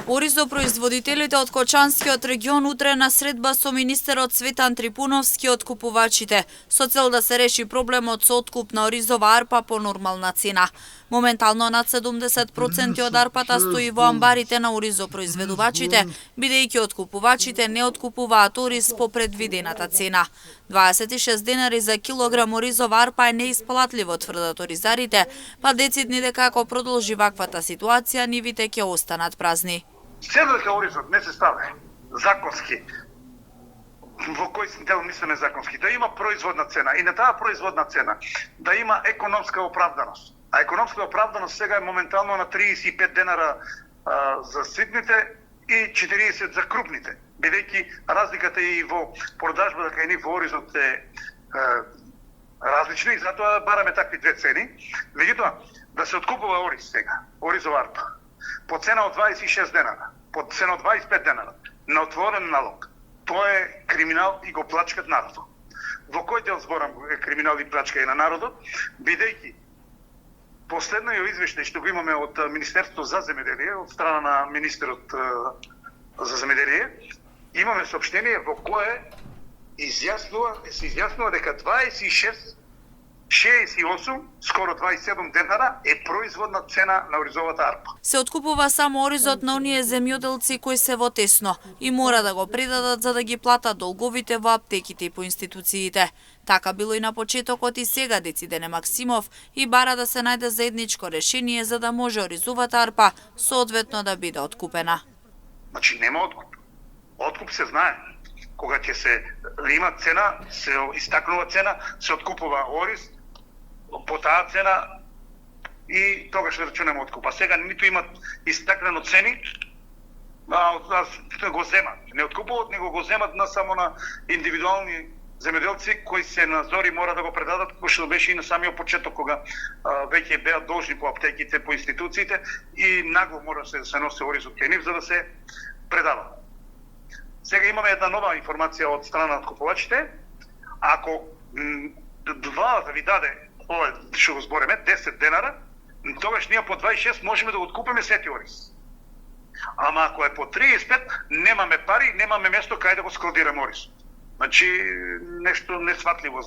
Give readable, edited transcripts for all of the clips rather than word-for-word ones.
Оризопроизводителите од Кочанскиот регион утре на средба со министерот Цветан Трипуновски од купувачите, со цел да се реши проблемот со откуп на оризова арпа по нормална цена. Моментално над 70% од арпата стои во амбарите на оризопроизведувачите, бидејќи откупувачите не откупуваат ориз по предвидената цена. 26 денари за килограм оризова арпа е неисплатливо, тврдат оризарите, па децидни дека ако продолжи ваквата ситуација, нивите ќе останат празни. Цел дека оризот не се стави законски, во кој дел мислиме законски, да има производна цена и на таа производна цена да има економска оправданост. А економска оправданост сега е моментално на 35 денара за ситните и 40 за крупните, бидејќи разликата и во продажбата кај нив во оризот е различна и затоа бараме такви две цени. Меѓутоа, да се откупува ориз сега, оризова арпа, по цена од 26 денара, по цена од 25 денара, на отворен налог, тоа е криминал и го плачкат народот. Во кој дел зборам е криминал и плачка и на народот, бидејќи последниот извештај што го имаме од Министерството за земеделие, од страна на министерот за земеделие, имаме соопштение во кое се изјаснува дека 68, скоро 27 денара е производна цена на оризовата арпа. Се откупува само оризот на оние земјоделци кои се во тесно и мора да го предадат за да ги платат долговите во аптеките и по институциите. Така било и на почетокот и сега Децидене Максимов и бара да се најде заедничко решение за да може оризовата арпа соодветно да биде откупена. Значи нема откуп. Откуп се знае. Кога ќе се има цена, се истакнува цена, се откупува ориз по таа цена и тогаш рачунаме откуп. А сега ниту имат истакнено цени, го земат. Не откупуваат, него го земат само на индивидуални земеделци кои се на зори мора да го предадат, кој што беше и на самиот почеток кога веќе беа должни по аптеките, по институциите и нагло мора да се носи оризот кај нив за да се предава. Сега имаме една нова информација од страна на откупувачите. Ако два да ви даде ова што го збореме 10 денара, тогаш ние по 26 можеме да го откупиме сети ориз. Ама ако е по 35, немаме пари, немаме место кај да го складираме ориз. Значи нешто несватливо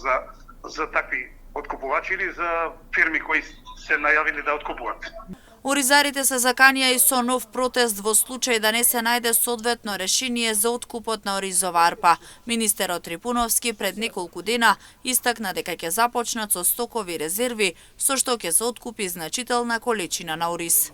за такви откупувачи или за фирми кои се најавили да откупуваат. Оризарите се заканија и со нов протест во случај да не се најде соодветно решение за откупот на оризова арпа. Министерот Трипуновски пред неколку дена истакна дека ќе започнат со стокови резерви, со што ќе се откупи значителна количина на ориз.